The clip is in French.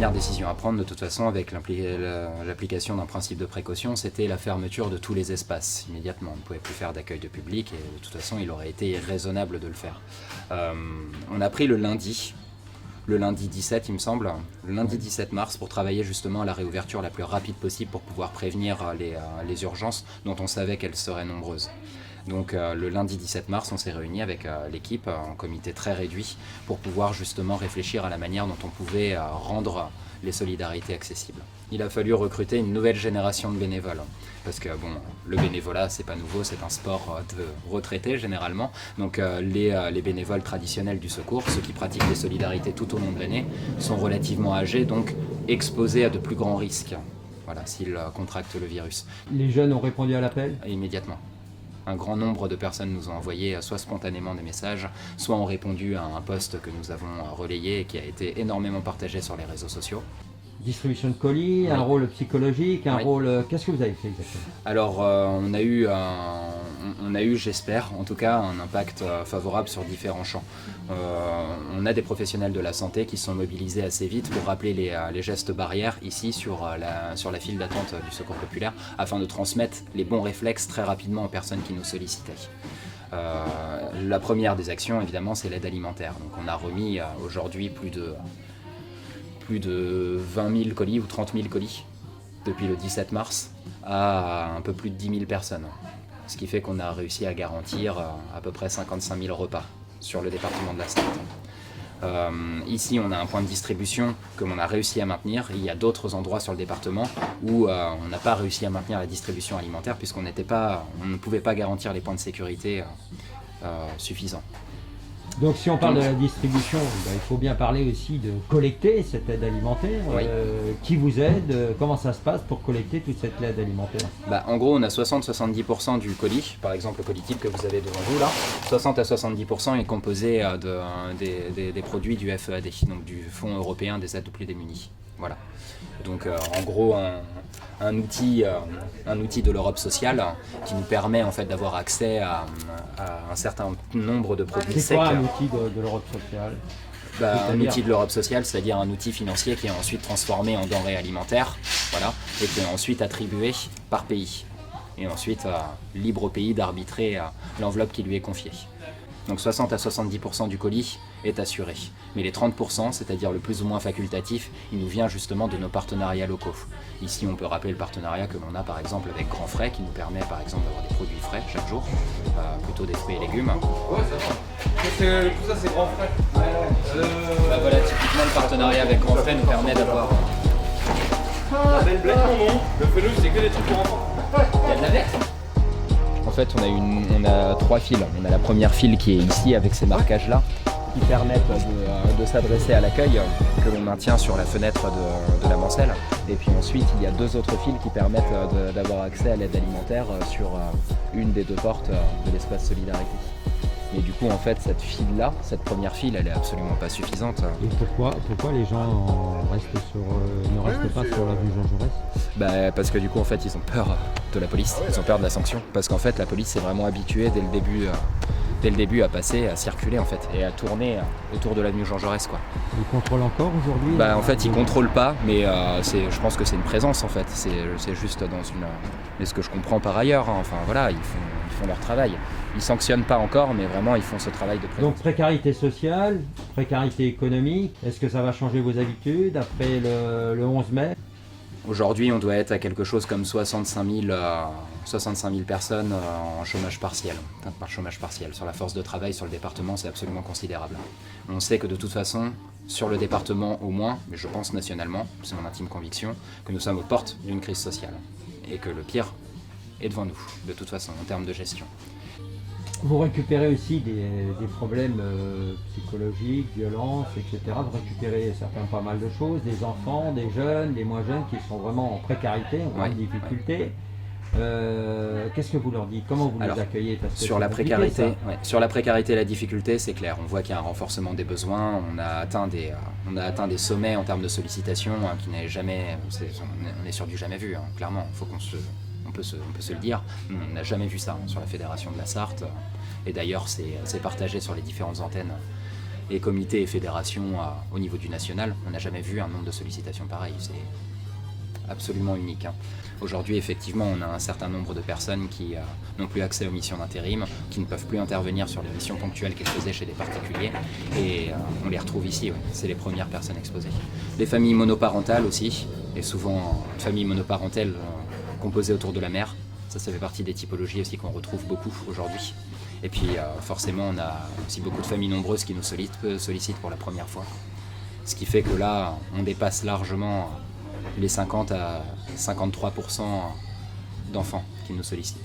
première décision à prendre, de toute façon, avec l'application d'un principe de précaution, c'était la fermeture de tous les espaces immédiatement. On ne pouvait plus faire d'accueil de public et de toute façon, il aurait été irraisonnable de le faire. On a pris le lundi 17, il me semble, le lundi 17 mars, pour travailler justement à la réouverture la plus rapide possible pour pouvoir prévenir les urgences dont on savait qu'elles seraient nombreuses. Donc le lundi 17 mars, on s'est réunis avec l'équipe en comité très réduit pour pouvoir justement réfléchir à la manière dont on pouvait rendre les solidarités accessibles. Il a fallu recruter une nouvelle génération de bénévoles. Parce que bon, le bénévolat, c'est pas nouveau, c'est un sport de retraités généralement. Donc les bénévoles traditionnels du secours, ceux qui pratiquent les solidarités tout au long de l'année, sont relativement âgés, donc exposés à de plus grands risques. Voilà, s'ils contractent le virus. Les jeunes ont répondu à l'appel ? Immédiatement. Un grand nombre de personnes nous ont envoyé soit spontanément des messages, soit ont répondu à un post que nous avons relayé et qui a été énormément partagé sur les réseaux sociaux. Distribution de colis, oui. Un rôle psychologique, un rôle... Qu'est-ce que vous avez fait exactement ? Alors, on a eu, j'espère, en tout cas, un impact favorable sur différents champs. On a des professionnels de la santé qui sont mobilisés assez vite pour rappeler les gestes barrières ici sur la file d'attente du secours populaire afin de transmettre les bons réflexes très rapidement aux personnes qui nous sollicitaient. La première des actions, évidemment, c'est l'aide alimentaire. Donc, on a remis aujourd'hui plus de 20 000 colis ou 30 000 colis depuis le 17 mars à un peu plus de 10 000 personnes. Ce qui fait qu'on a réussi à garantir à peu près 55 000 repas sur le département de la Sarthe. Ici, on a un point de distribution que l'on a réussi à maintenir. Il y a d'autres endroits sur le département où on n'a pas réussi à maintenir la distribution alimentaire puisqu'on ne pouvait pas garantir les points de sécurité suffisants. Donc si on parle de la distribution, il faut bien parler aussi de collecter cette aide alimentaire. Oui. Qui vous aide ? Comment ça se passe pour collecter toute cette aide alimentaire ? En gros, on a 60-70% du colis. Par exemple, le colis type que vous avez devant vous là, 60 à 70% est composé des produits du FEAD, donc du Fonds européen des aides aux plus démunis. Voilà. Donc en gros un outil de l'Europe sociale qui nous permet en fait d'avoir accès à un certain nombre de produits secs. C'est quoi un outil de l'Europe sociale ? Un outil de l'Europe sociale, c'est-à-dire un outil financier qui est ensuite transformé en denrées alimentaires, voilà, et qui est ensuite attribué par pays. Et ensuite libre au pays d'arbitrer l'enveloppe qui lui est confiée. Donc 60 à 70% du colis est assuré. Mais les 30%, c'est-à-dire le plus ou moins facultatif, il nous vient justement de nos partenariats locaux. Ici, on peut rappeler le partenariat que l'on a par exemple avec Grand Frais, qui nous permet par exemple d'avoir des produits frais chaque jour, plutôt des fruits et légumes. Ouais, ça va. Tout ça, c'est Grand Frais. Voilà, typiquement le partenariat avec Grand Frais nous permet d'avoir... La belle blague, non ? Le fenouil, c'est que des trucs pour enfants. Il y a de la verte. En fait, on a 3 fils. On a la première file qui est ici avec ces marquages-là, qui permettent de s'adresser à l'accueil que l'on maintient sur la fenêtre de la Mancelle. Et puis ensuite, il y a 2 autres fils qui permettent d'avoir accès à l'aide alimentaire sur une des 2 portes de l'espace solidarité. Et du coup, en fait, cette première file, elle est absolument pas suffisante. Et pourquoi les gens ne restent pas sur l'avenue Jean Jaurès ? Parce que du coup, en fait, ils ont peur de la police, ils ont peur de la sanction. Parce qu'en fait, la police s'est vraiment habituée dès le début à passer, à circuler en fait, et à tourner autour de l'avenue Jean Jaurès, quoi. Ils contrôlent encore aujourd'hui ? En fait, ils contrôlent pas, mais je pense que c'est une présence en fait. C'est juste dans une... Mais ce que je comprends par ailleurs, hein, enfin voilà, ils font leur travail. Ils sanctionnent pas encore, mais vraiment ils font ce travail de présence. Donc précarité sociale, précarité économique, est-ce que ça va changer vos habitudes après le 11 mai ? Aujourd'hui, on doit être à quelque chose comme 65 000 personnes en chômage partiel. Par chômage partiel. Sur la force de travail, sur le département, c'est absolument considérable. On sait que de toute façon, sur le département au moins, mais je pense nationalement, c'est mon intime conviction, que nous sommes aux portes d'une crise sociale. Et que le pire est devant nous, de toute façon, en termes de gestion. Vous récupérez aussi des problèmes psychologiques, violences, etc. Vous récupérez pas mal de choses, des enfants, des jeunes, des moins jeunes qui sont vraiment en précarité, en grande difficulté. Qu'est-ce que vous leur dites ? Comment vous les accueillez ? Parce que sur la précarité et la difficulté, c'est clair. On voit qu'il y a un renforcement des besoins. On a atteint des sommets en termes de sollicitation qui n'avaient jamais... On est sur du jamais vu, hein, clairement. On peut se le dire. On n'a jamais vu ça sur la Fédération de la Sarthe. Et d'ailleurs, c'est partagé sur les différentes antennes et comités et fédérations au niveau du national, on n'a jamais vu un nombre de sollicitations pareil. C'est absolument unique. Aujourd'hui, effectivement, on a un certain nombre de personnes qui n'ont plus accès aux missions d'intérim, qui ne peuvent plus intervenir sur les missions ponctuelles qu'elles faisaient chez des particuliers, et on les retrouve ici, ouais. C'est les premières personnes exposées. Les familles monoparentales aussi, et souvent familles monoparentales composées autour de la mère, ça fait partie des typologies aussi qu'on retrouve beaucoup aujourd'hui. Et puis forcément, on a aussi beaucoup de familles nombreuses qui nous sollicitent pour la première fois. Ce qui fait que là, on dépasse largement les 50 à 53% d'enfants qui nous sollicitent.